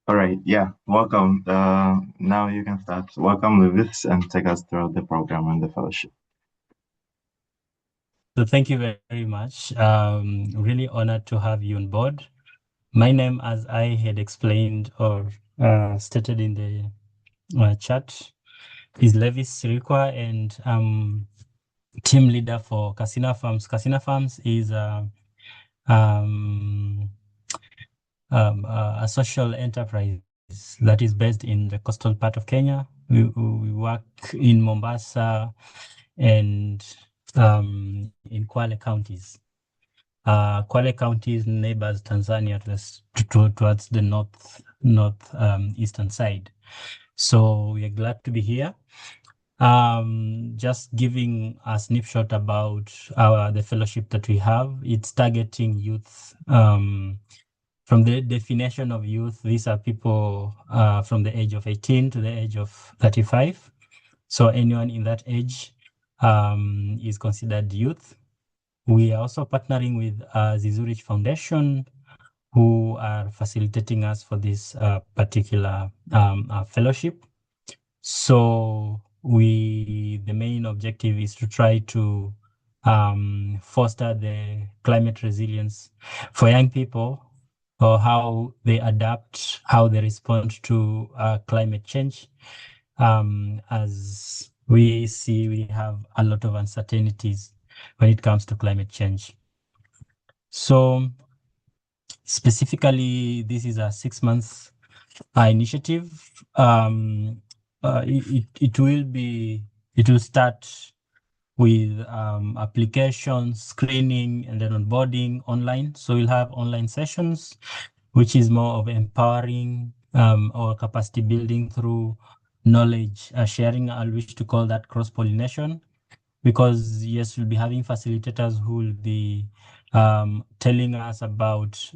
All right, yeah, welcome. Now you can start. Welcome, Lewis, and take us through the program and the fellowship. So thank you very much. Really honored to have you on board. My name, as I had explained or stated in the chat, is Levis Sirikwa, and I'm team leader for Casina Farms. Casina Farms is um, a social enterprise that is based in the coastal part of Kenya. We work in Mombasa and in Kwale counties. Kwale County is neighbors Tanzania towards the north eastern side. So we are glad to be here. Just giving a snapshot about the fellowship that we have. It's targeting youth. From the definition of youth, these are people from the age of 18 to the age of 35. So anyone in that age is considered youth. We are also partnering with Zizurich Foundation, who are facilitating us for this particular fellowship. So the main objective is to try to foster the climate resilience for young people, or how they adapt, how they respond to climate change. As we see, we have a lot of uncertainties when it comes to climate change. So specifically, this is a 6 months initiative. It will start with application screening and then onboarding online. So we'll have online sessions, which is more of empowering or capacity building through knowledge sharing. I wish to call that cross pollination, because yes, we'll be having facilitators who will be telling us about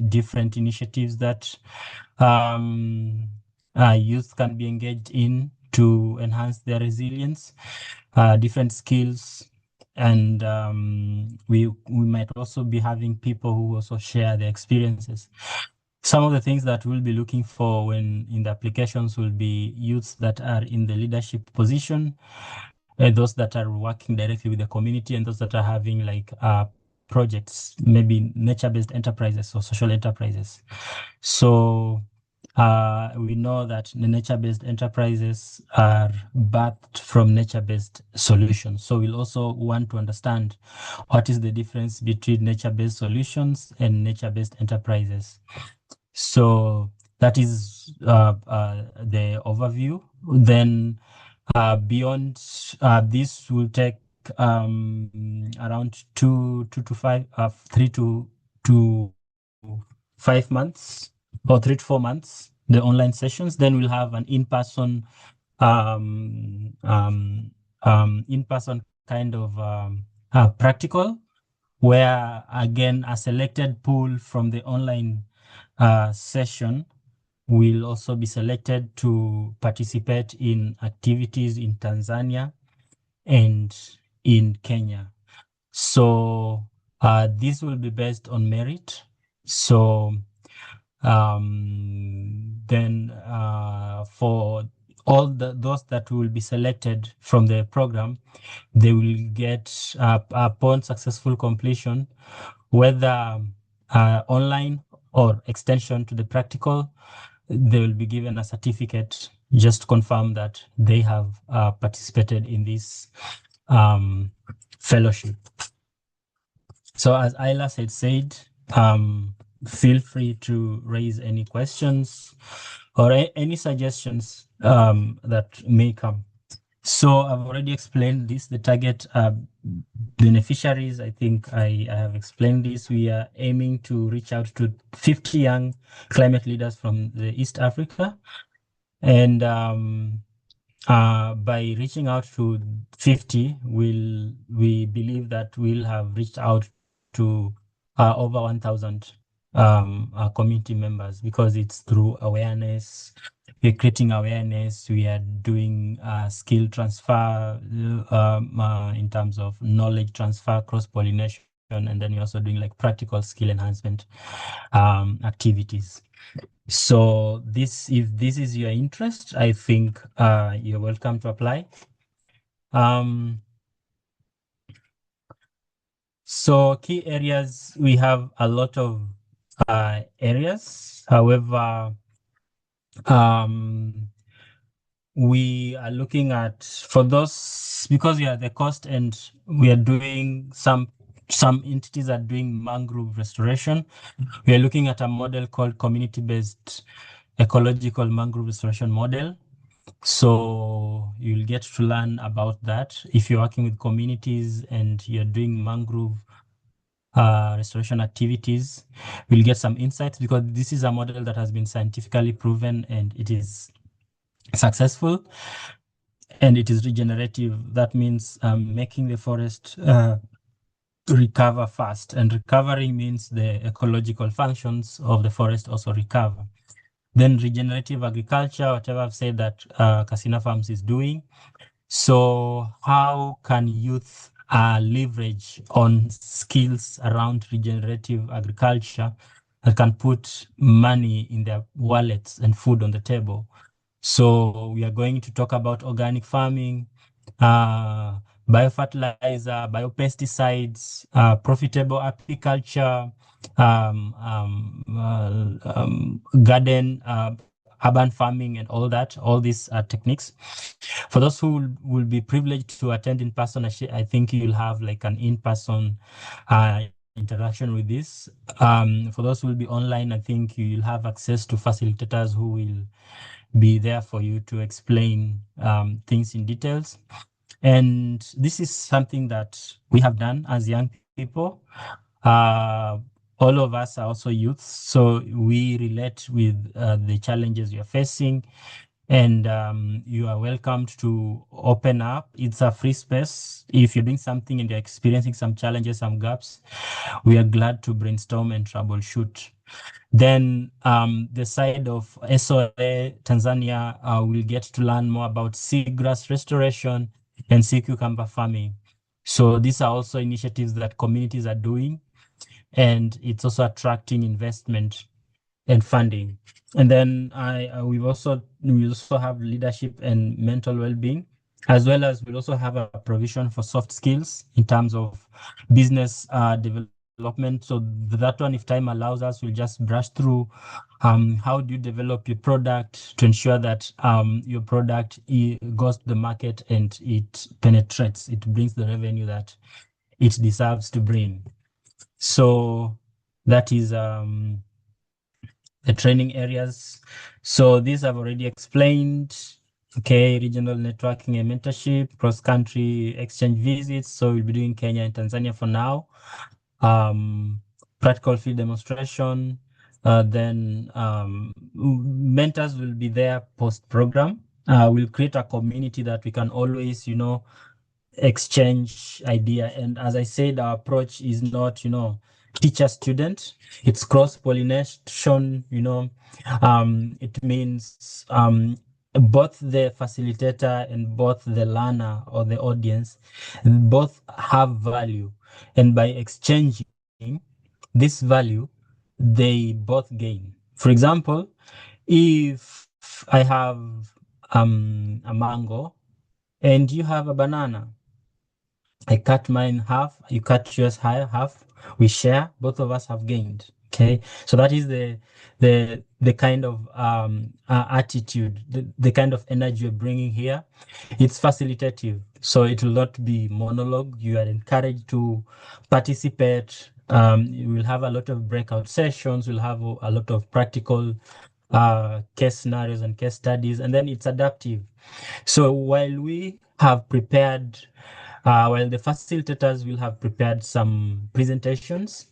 different initiatives that youth can be engaged in to enhance their resilience, different skills, and we might also be having people who also share their experiences. Some of the things that we'll be looking for when in the applications will be youths that are in the leadership position, those that are working directly with the community, and those that are having like projects, maybe nature-based enterprises or social enterprises. So we know that the nature-based enterprises are birthed from nature-based solutions. So we'll also want to understand what is the difference between nature-based solutions and nature-based enterprises. So that is the overview. Then beyond this will take around 3 to 5 months, or 3 to 4 months, the online sessions. Then we'll have an um, um, in-person kind of practical, where again a selected pool from the online session will also be selected to participate in activities in Tanzania and in Kenya. So this will be based on merit. So then for all those that will be selected from the program, they will get upon successful completion, whether online or extension to the practical, they will be given a certificate just to confirm that they have participated in this fellowship. So as Ayla had said, feel free to raise any questions or any suggestions that may come. So I've already explained this, the target beneficiaries. I think I have explained this. We are aiming to reach out to 50 young climate leaders from the East Africa. And by reaching out to 50, we believe that we'll have reached out to over 1,000 community members, because it's through awareness. We're creating awareness. We are doing skill transfer in terms of knowledge transfer, cross pollination. and then you're also doing like practical skill enhancement activities. So if this is your interest, I think you're welcome to apply. So key areas, we have a lot of areas. However, we are looking at, for those, because we are the coast and we are doing some entities are doing mangrove restoration. We are looking at a model called community-based ecological mangrove restoration model. So you'll get to learn about that. If you're working with communities and you're doing mangrove restoration activities, we'll get some insights, because this is a model that has been scientifically proven and it is successful and it is regenerative. That means making the forest recover fast, and recovering means the ecological functions of the forest also recover. Then regenerative agriculture, whatever I've said that Kasina Farms is doing. So how can youth leverage on skills around regenerative agriculture that can put money in their wallets and food on the table? So we are going to talk about organic farming, biofertilizer, biopesticides, profitable apiculture, garden, urban farming, and all that. All these techniques. For those who will be privileged to attend in person, I think you'll have like an in-person interaction with this. For those who will be online, I think you'll have access to facilitators who will be there for you to explain things in details. And this is something that we have done as young people. All of us are also youths, so we relate with the challenges you're facing, and you are welcomed to open up. It's a free space. If you're doing something and you're experiencing some challenges, some gaps, we are glad to brainstorm and troubleshoot. Then the side of SOA Tanzania will get to learn more about seagrass restoration and sea cucumber farming. So these are also initiatives that communities are doing, and it's also attracting investment and funding. And then we also have leadership and mental well-being, as well as we also have a provision for soft skills in terms of business development. So that one, if time allows us, we'll just brush through how do you develop your product to ensure that your product goes to the market and it penetrates, it brings the revenue that it deserves to bring. So that is the training areas. So these I've already explained. Okay, regional networking and mentorship, cross-country exchange visits. So we'll be doing Kenya and Tanzania for now. Practical field demonstration. Then mentors will be there post-program. We'll create a community that we can always, exchange idea. And as I said, our approach is not, teacher student. It's cross-pollination. It means both the facilitator and both the learner or the audience both have value, and by exchanging this value, they both gain. For example, if I have a mango and you have a banana, I cut mine half, you cut yours half, we share, both of us have gained. Okay, so that is the kind of attitude, the kind of energy you're bringing here. It's facilitative, so it will not be monologue. You are encouraged to participate. You will have a lot of breakout sessions. We'll have a lot of practical case scenarios and case studies, and then it's adaptive. So while we have prepared, while the facilitators will have prepared some presentations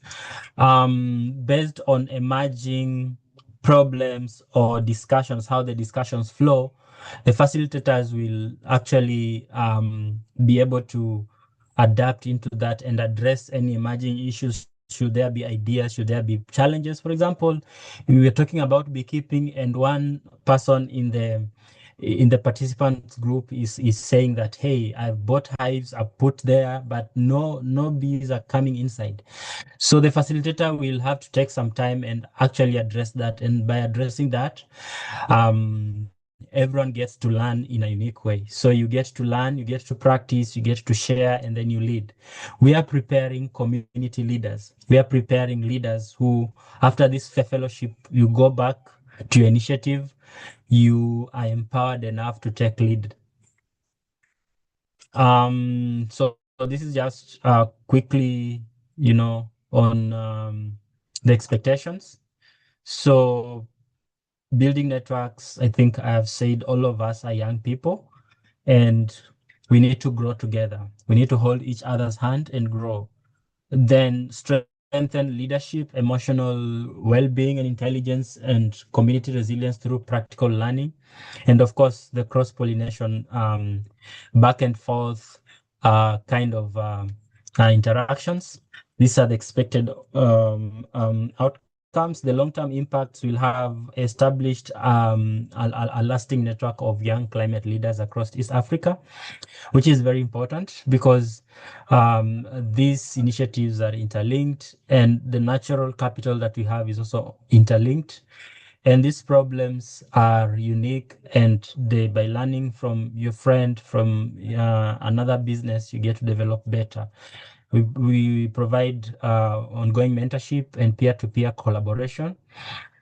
based on emerging problems or discussions, how the discussions flow, the facilitators will actually be able to adapt into that and address any emerging issues. Should there be ideas? Should there be challenges? For example, we were talking about beekeeping, and one person in the in the participants group is saying that, hey, I've bought hives, I've put there, but no bees are coming inside. So the facilitator will have to take some time and actually address that. And by addressing that, everyone gets to learn in a unique way. So you get to learn, you get to practice, you get to share, and then you lead. We are preparing community leaders. We are preparing leaders who, after this fellowship, you go back to your initiative, you are empowered enough to take lead. So this is just quickly, on the expectations. So building networks, I think I have said all of us are young people and we need to grow together. We need to hold each other's hand and grow. Then strengthen leadership, emotional well-being and intelligence, and community resilience through practical learning. And of course, the cross-pollination, back and forth kind of interactions. These are the expected outcomes. The long-term impacts will have established a lasting network of young climate leaders across East Africa, which is very important because these initiatives are interlinked and the natural capital that we have is also interlinked. And these problems are unique, and by learning from your friend, from another business, you get to develop better. We provide ongoing mentorship and peer-to-peer collaboration.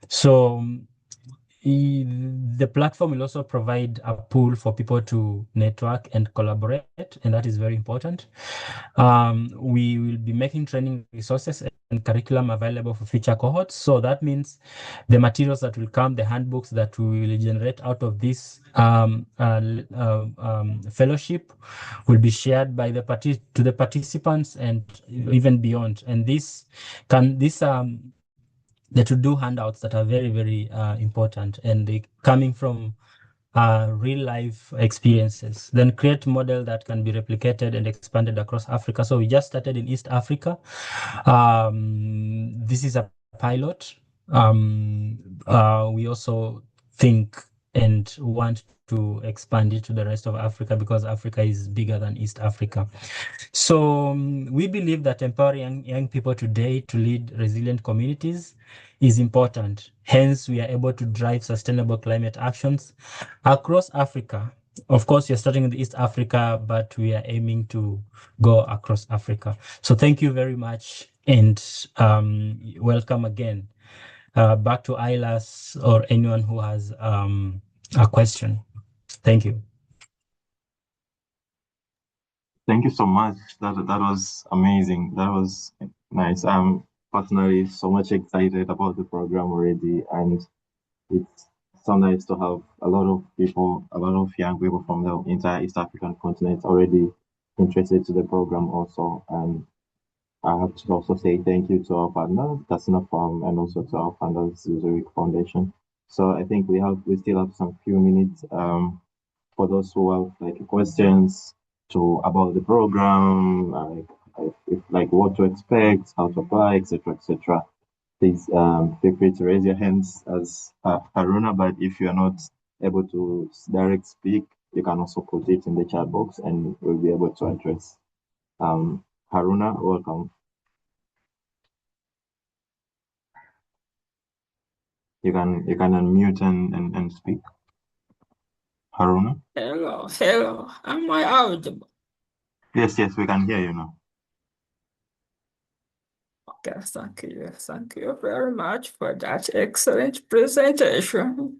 So the platform will also provide a pool for people to network and collaborate, and that is very important. We will be making training resources and curriculum available for future cohorts. So that means the materials that will come, the handbooks that we will generate out of this fellowship will be shared by to the participants and even beyond. And the to-do handouts that are very, very important, and they coming from real life experiences. Then create model that can be replicated and expanded across Africa. So we just started in East Africa. This is a pilot. We also think and want to expand it to the rest of Africa because Africa is bigger than East Africa. So we believe that empowering young people today to lead resilient communities is important. Hence, we are able to drive sustainable climate actions across Africa. Of course, you're starting in East Africa, but we are aiming to go across Africa. So thank you very much and welcome again. Back to Ilas or anyone who has a question. Thank you. Thank you so much. That was amazing. That was nice. I'm personally so much excited about the program already, and it's so nice to have a lot of young people from the entire East African continent already interested to the program also. And I have to also say thank you to our partner, Casino Farm, and also to our funders, Zurich Foundation. So I think we still have some few minutes for those who have like questions about the program, like what to expect, how to apply, etc., etc. Please feel free to raise your hands as Haruna. But if you are not able to direct speak, you can also put it in the chat box, and we'll be able to address. Haruna, welcome. You can unmute and speak. Haruna? Hello. Am I audible? Yes, we can hear you now. Okay, thank you very much for that excellent presentation.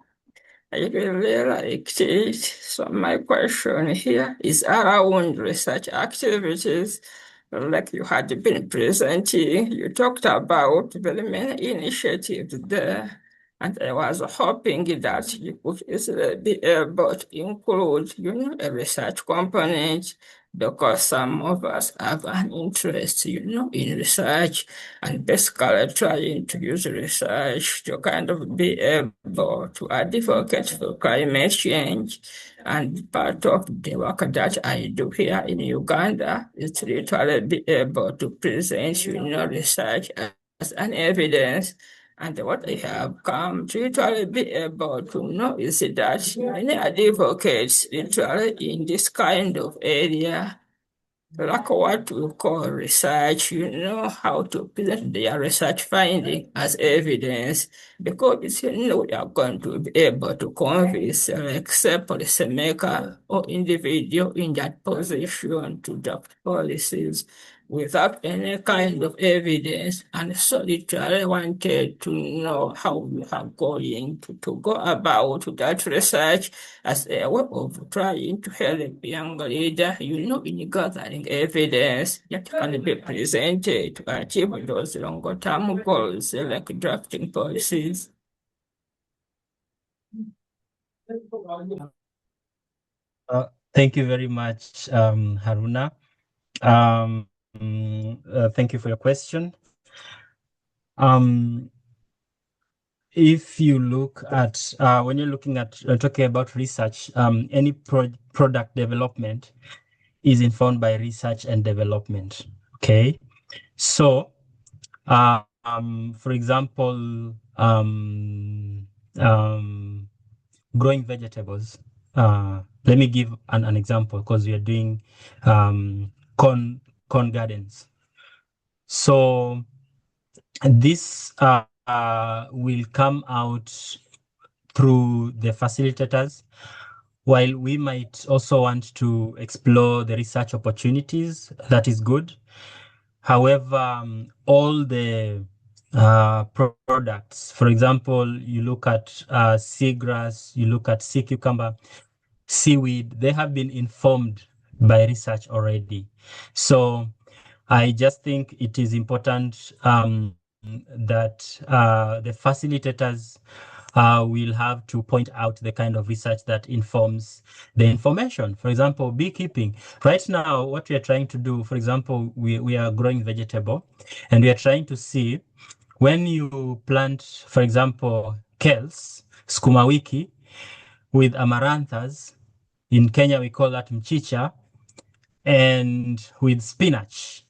I really liked it. So my question here is around research activities. Like you had been presenting, you talked about very many initiatives there. And I was hoping that you could easily be able to include, a research component, because some of us have an interest, in research and basically trying to use research to kind of be able to advocate for climate change. And part of the work that I do here in Uganda is to literally be able to present, research as an evidence And what I have come to literally be able to know is that many advocates literally in this kind of area like what we call research, how to present their research finding as evidence, because we are going to be able to convince, like, say, policymaker or individual in that position to adopt policies without any kind of evidence. And so literally wanted to know how we are going to go about that research as a way of trying to help young leader, in gathering evidence that can be presented to achieve those longer term goals like drafting policies. Thank you very much, Haruna. Thank you for your question. If you look at when you're looking at talking about research, any product development is informed by research and development. Okay, so for example, growing vegetables. Let me give an example because we are doing corn gardens. So this will come out through the facilitators, while we might also want to explore the research opportunities. That is good. However, all the products, for example, you look at seagrass, you look at sea cucumber, seaweed, they have been informed by research already. So I just think it is important that the facilitators will have to point out the kind of research that informs the information. For example, beekeeping. Right now, what we are trying to do, for example, we are growing vegetable, and we are trying to see when you plant, for example, kales, sukuma wiki, with amaranthus. In Kenya, we call that mchicha, and with spinach.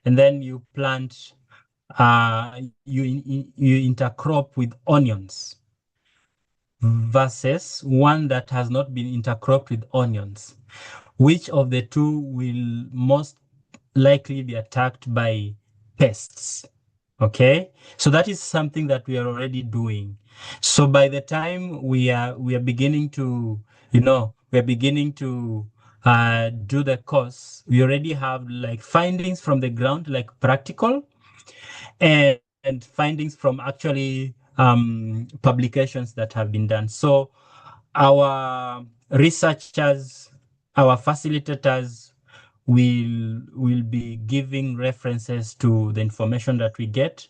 And then you plant, you intercrop with onions versus one that has not been intercropped with onions. Which of the two will most likely be attacked by pests? Okay, so that is something that we are already doing. So by the time we are beginning to, we are beginning to do the course, we already have like findings from the ground, like practical, and findings from actually publications that have been done. So our researchers, our facilitators will be giving references to the information that we get.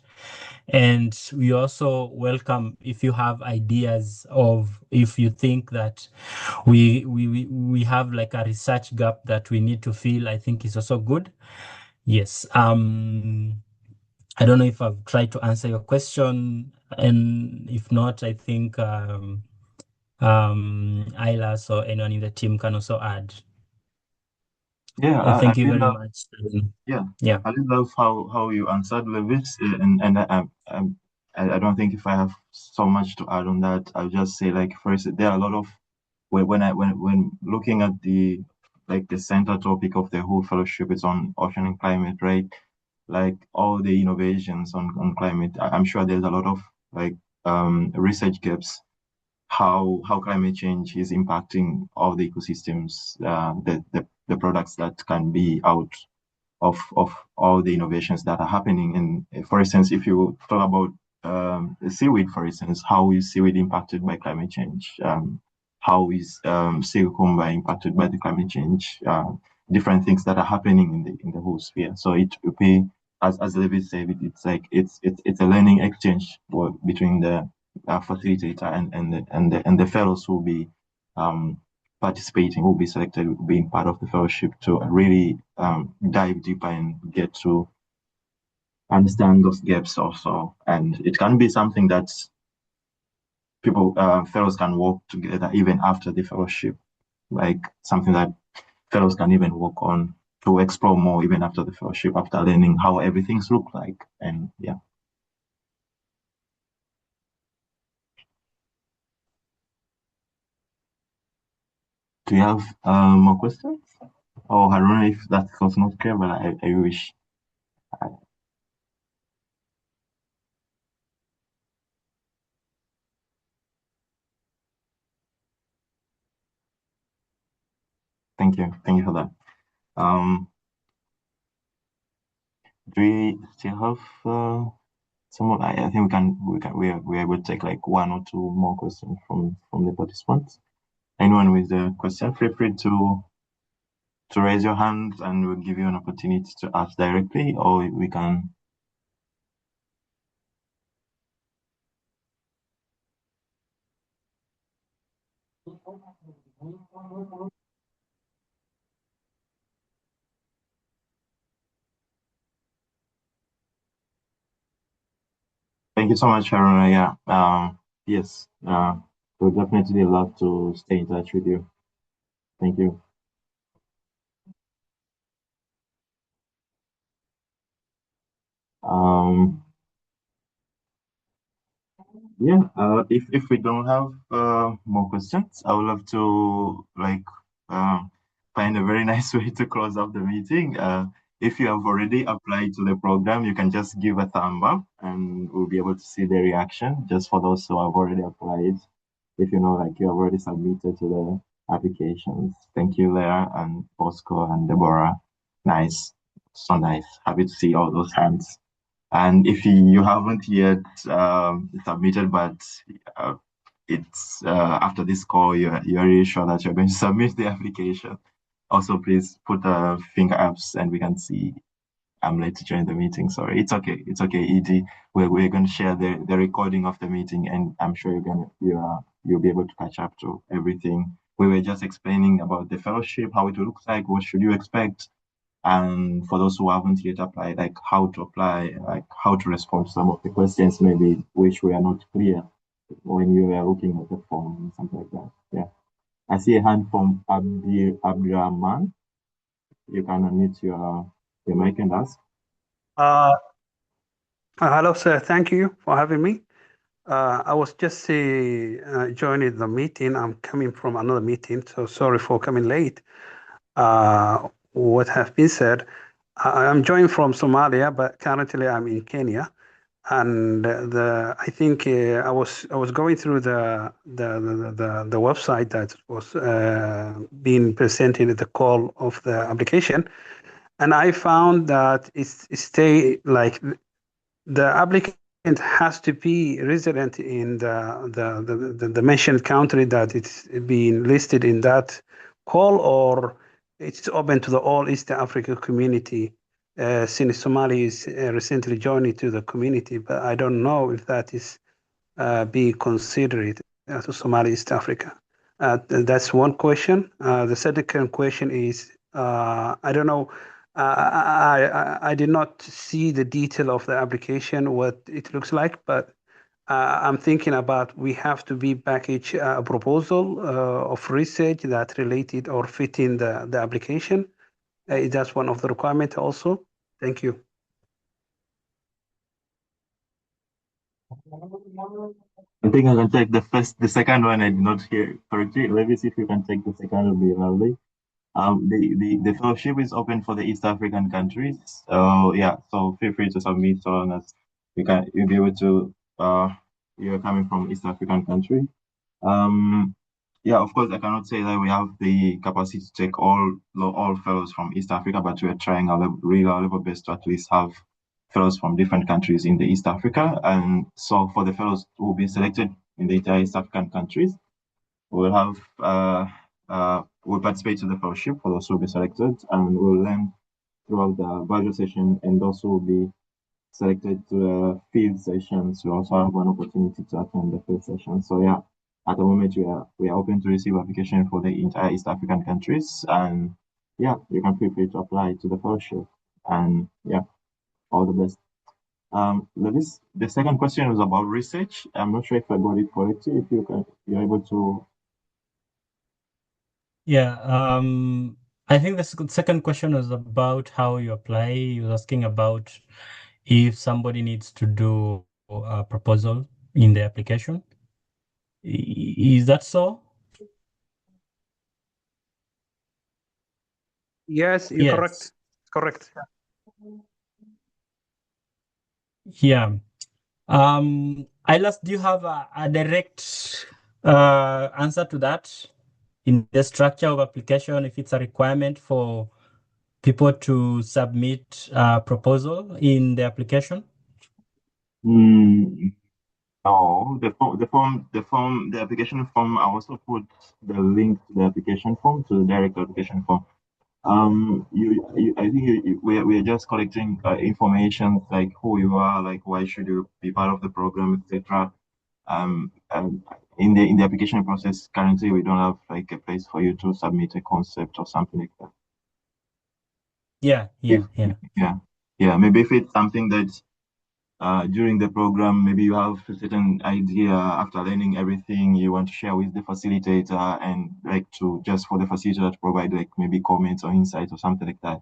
And we also welcome if you have ideas of if you think that we have like a research gap that we need to fill. I think is also good. Yes. I don't know if I've tried to answer your question, and if not, I think Ilas or anyone in the team can also add. Yeah, Thank you very much. Yeah, Yeah. I really love how you answered with this, and I don't think if I have so much to add on that, I'll just say like first there are a lot of when looking at the center topic of the whole fellowship is on ocean and climate, right? Like all the innovations on climate, I'm sure there's a lot of research gaps how climate change is impacting all the ecosystems, the products that can be out of all the innovations that are happening. And for instance, if you talk about seaweed, for instance, how is seaweed impacted by climate change? How is sea cucumber impacted by the climate change? Different things that are happening in the whole sphere. So it will be, as David said, it's like it's a learning exchange between the facilitator and the fellows who will be participating, who will be selected, being part of the fellowship to really dive deeper and get to understand those gaps also. And it can be something that people, fellows can work together even after the fellowship, like something that fellows can even work on to explore more even after the fellowship, after learning how everything's look like. And yeah. Do you have more questions? Oh, I don't know if that was not clear, but I wish. Thank you. Thank you for that. Do we still have someone? I think we are able to take like one or two more questions from the participants. Anyone with a question, feel free to raise your hand and we'll give you an opportunity to ask directly, or we can. Thank you so much, Haruna. Yeah. Yes. We'll definitely love to stay in touch with you. Thank you. Um, yeah, if we don't have more questions, I would love to like find a very nice way to close up the meeting. If you have already applied to the program, you can just give a thumb up and we'll be able to see the reaction. Just for those who have already applied, if you know like you have already submitted to the applications. Thank you, Leah and Bosco and Deborah. Nice. So nice. Happy to see all those hands. And if you haven't yet submitted, but it's after this call, you're really sure that you're going to submit the application, also please put finger ups and we can see. I'm late to join the meeting. Sorry, it's okay. It's okay, Edie. We're going to share the recording of the meeting, and I'm sure you'll be able to catch up to everything. We were just explaining about the fellowship, how it looks like, what should you expect, and for those who haven't yet applied, like how to apply, like how to respond to some of the questions maybe which were not clear when you were looking at the form and something like that. Yeah. I see a hand from Abdurrahman. You can unmute your mic and ask. Hello, sir. Thank you for having me. I was just joining the meeting. I'm coming from another meeting, so sorry for coming late. What have been said, I'm joining from Somalia, but currently I'm in Kenya. And I think I was going through the website that was being presented at the call of the application, and I found that it's stay like the applicant has to be resident in the mentioned country that it's being listed in that call, or it's open to the all East Africa community. Since Somalia is recently joined to the community, but I don't know if that is being considered to Somalia East Africa. That's one question. The second question is I don't know. I did not see the detail of the application, what it looks like, but I'm thinking about we have to be package a proposal of research that related or fit in the application. That's one of the requirements also. Thank you. I think I can take the second one. I did not hear correctly. Let me see if you can take the second. Will be lovely. The fellowship is open for the East African countries. So yeah, so feel free to submit so long as you'll be able to. You're coming from East African country. Yeah, of course, I cannot say that we have the capacity to take all fellows from East Africa, but we are trying our level best to at least have fellows from different countries in the East Africa. And so for the fellows who will be selected in the entire East African countries, we'll have we'll participate in the fellowship for those who will be selected, and we'll learn throughout the virtual session, and also will be selected to the field sessions. We also have one opportunity to attend the field session. So yeah, at the moment we are open to receive application for the entire East African countries, and yeah, you can feel free to apply to the fellowship. And yeah, all the best. The second question was about research. I'm not sure if I got it correctly. If you're able to. Yeah, I think the second question was about how you apply. He was asking about if somebody needs to do a proposal in the application. Is that so? Yes, you're correct. Yes. Correct. Yeah. Ilas, do you have a direct answer to that in the structure of application, if it's a requirement for people to submit a proposal in the application? No, the application form. I also put the link to the application form, to the direct application form. I think we're just collecting information like who you are, like why should you be part of the program, etc. And in the application process, currently we don't have like a place for you to submit a concept or something like that. Yeah. Maybe if it's something that during the program, maybe you have a certain idea after learning everything you want to share with the facilitator, and like to just for the facilitator to provide like maybe comments or insights or something like that.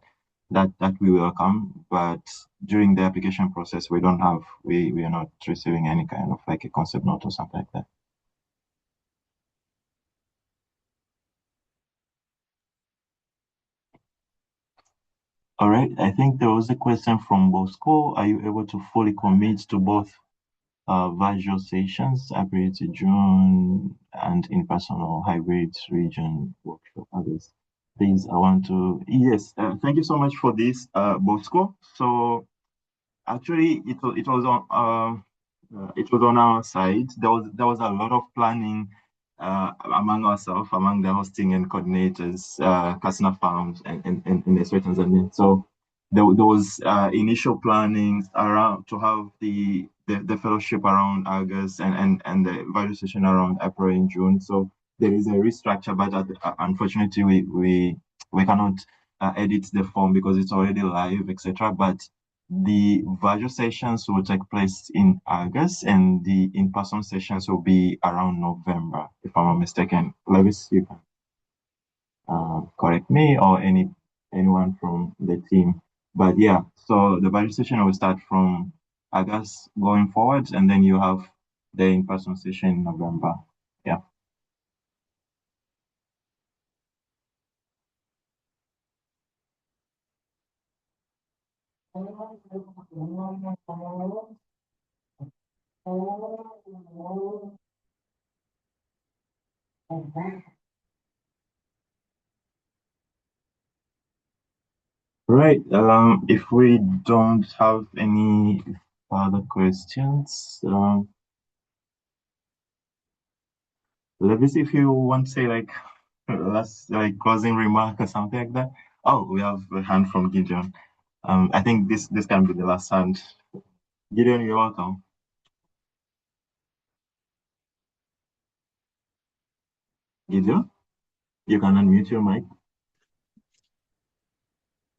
That we welcome, but during the application process, we are not receiving any kind of like a concept note or something like that. All right, I think there was a question from Bosco. Are you able to fully commit to both virtual sessions, April to June, and in-person or hybrid region workshop others? Please, I want to, yes, thank you so much for this, Bosco. So actually, it was on our side. There was a lot of planning among ourselves, among the hosting and coordinators, Kasna Farms and SY Tanzania. So there was initial plannings around to have the fellowship around August and the value session around April and June. So there is a restructure, but unfortunately we cannot edit the form because it's already live, etc. But the virtual sessions will take place in August, and the in-person sessions will be around November, if I'm not mistaken. Lewis, you can correct me or anyone from the team. But yeah, so the virtual session will start from August going forward, and then you have the in-person session in November. Yeah. Right. If we don't have any further questions, Lewis, if you want to say like last like closing remark or something like that. Oh, we have a hand from Gideon. I think this can be the last hand. Gideon, you're welcome. Gideon, you can unmute your mic.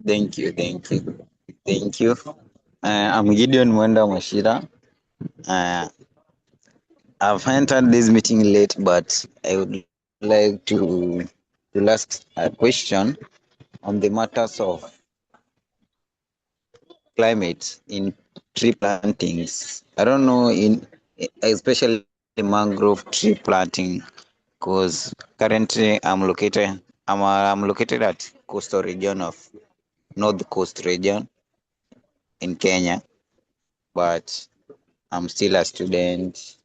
Thank you. I'm Gideon Mwenda Mashira. I've entered this meeting late, but I would like to ask a question on the matters of climate in tree plantings. I don't know, especially mangrove tree planting, because currently I'm located at coastal region of North Coast region in Kenya, but I'm still a student,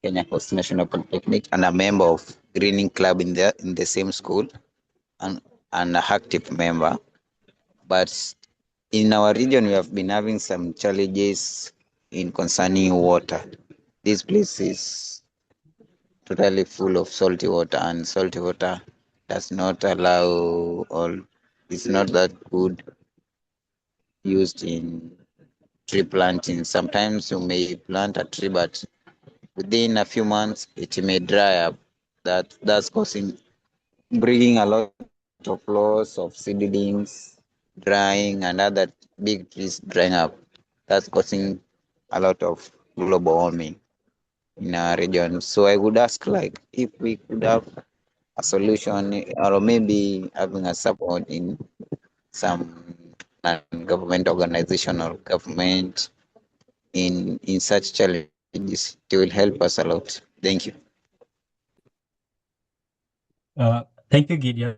Kenya Coast National Polytechnic, and a member of Greening Club in the same school, and an active member. But in our region, we have been having some challenges in concerning water. This place is totally full of salty water, and salty water does not allow, or it's not that good used in tree planting. Sometimes you may plant a tree, but within a few months it may dry up. That's bringing a lot of loss of seedlings, drying, and other big trees drying up. That's causing a lot of global warming in our region. So I would ask, like, if we could have a solution, or maybe having a support in some non-government organization or government in such challenges, it will help us a lot. Thank you. Thank you, Gideon.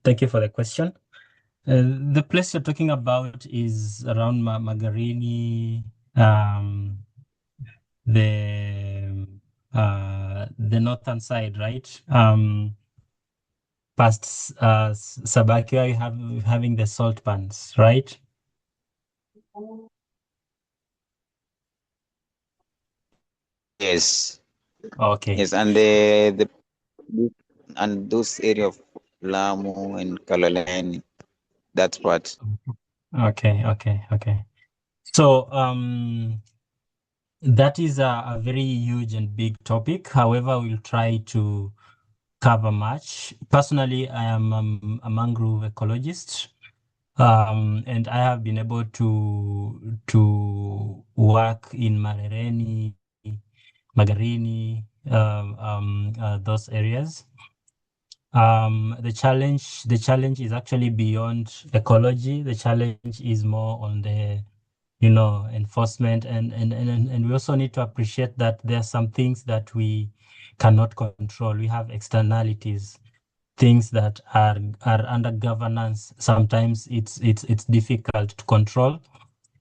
Thank you for the question. The place you're talking about is around Magarini, the northern side, right? Past Sabakio, you have having the salt pans, right? Yes, Okay. yes, and and those area of Lamu and Kaloleni, that part. Okay. So that is a very huge and big topic. However, we'll try to cover much. Personally, I am a mangrove ecologist, and I have been able to work in Marereni, Magarini, those areas. The challenge is actually beyond ecology. The challenge is more on the enforcement, and we also need to appreciate that there are some things that we cannot control. We have externalities, things that are under governance. Sometimes it's difficult to control.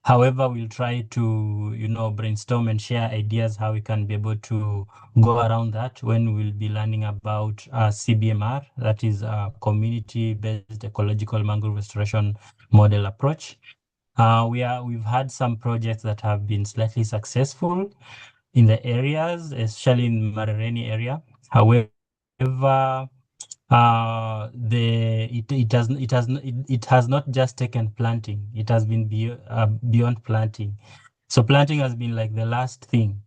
However, we'll try to brainstorm and share ideas how we can be able to go around that when we'll be learning about CBMR, that is a community-based ecological mangrove restoration model approach. We've had some projects that have been slightly successful in the areas, especially in Marereni area. However, it has not just taken planting. It has been beyond planting. So planting has been like the last thing.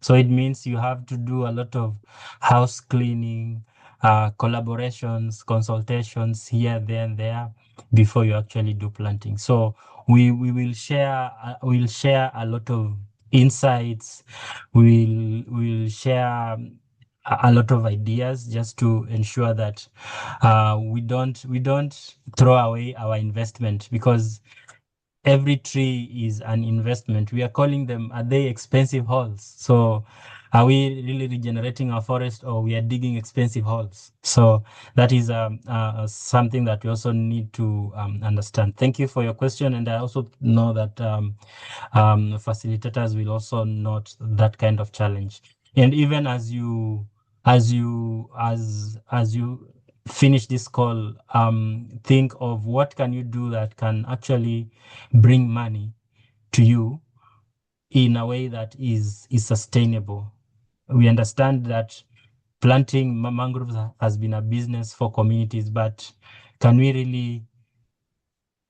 So it means you have to do a lot of house cleaning, collaborations, consultations here, there, and there before you actually do planting. So we will share a lot of insights. We'll share a lot of ideas just to ensure that we don't throw away our investment, because every tree is an investment. We are calling them, are they expensive holes? So are we really regenerating our forest, or we are digging expensive holes? So that is something that we also need to understand. Thank you for your question. And I also know that facilitators will also note that kind of challenge. And even as you finish this call, think of what can you do that can actually bring money to you in a way that is sustainable. We understand that planting mangroves has been a business for communities, but can we really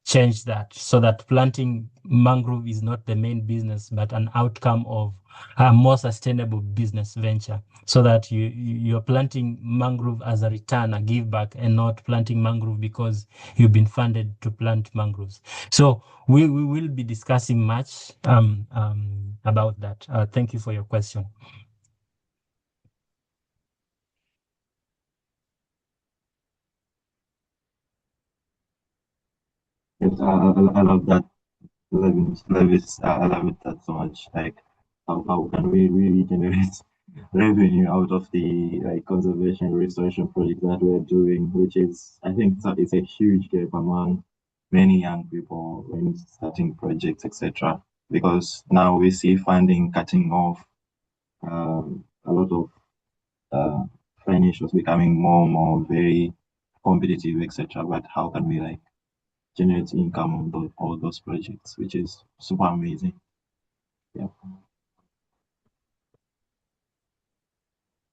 change that so that planting mangrove is not the main business, but an outcome of a more sustainable business venture, so that you're planting mangrove as a return, a give back, and not planting mangrove because you've been funded to plant mangroves. So we will be discussing much about that. Thank you for your question. Yes, I love that, Levis. I love it that so much. Like, how can we really generate revenue out of the conservation restoration project that we're doing, which is, I think, it's a huge gap among many young people when starting projects, etc. Because now we see funding cutting off, a lot of financials becoming more and more very competitive, etc. But how can we generate income on all those projects, which is super amazing. Yeah.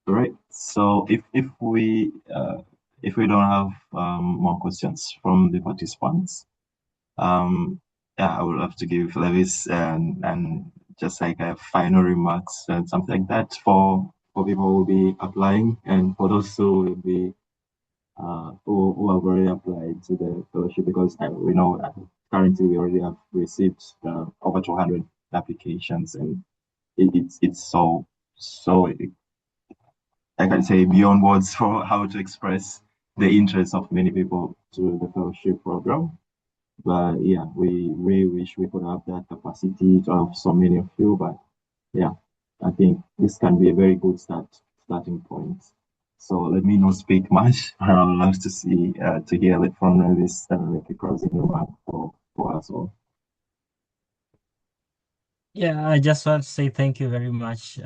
All right. So if we don't have more questions from the participants, yeah, I would love to give Levis and just like a final remarks and something like that for people who will be applying, and for those who will be who have already applied to the fellowship, because we know currently we already have received over 200 applications, and it's so I can say beyond words for how to express the interest of many people to the fellowship program. But yeah, we really wish we could have that capacity to have so many of you. But yeah, I think this can be a very good starting point. So let me not speak much. I would love to see to hear it from Levis and make a closing remark for us all. Yeah, I just want to say thank you very much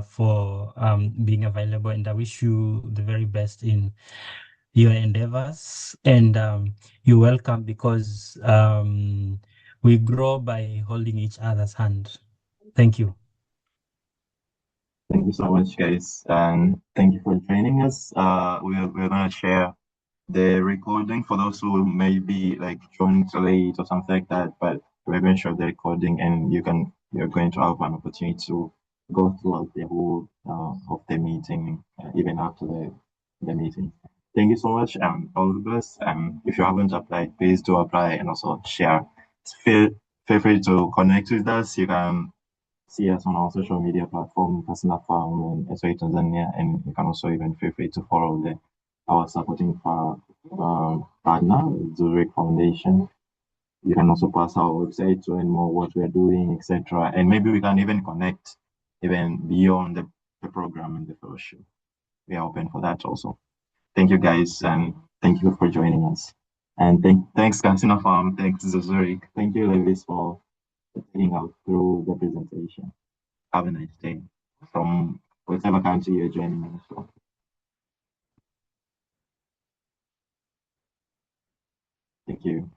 for being available, and I wish you the very best in your endeavors. And you're welcome, because we grow by holding each other's hand. Thank you. Thank you so much, guys, and thank you for joining us. We're gonna share the recording for those who may be like joined late or something like that, but we're going to show the recording, and you're going to have an opportunity to go throughout the whole of the meeting, even after the meeting. Thank you so much, and all the best. If you haven't applied, please do apply and also share. Feel free to connect with us. You can see us on our social media platform, Kasina Farm and SOA Tanzania, and you can also even feel free to follow our supporting partner, Zurich Foundation. You can also pass our website to learn more what we're doing, etc. And maybe we can even connect even beyond the program and the fellowship. We are open for that also. Thank you guys, and thank you for joining us. And thanks Kasina Farm, thanks Zurich, thank you Levis for taking out through the presentation. Have a nice day from whatever country you're joining us from. Thank you.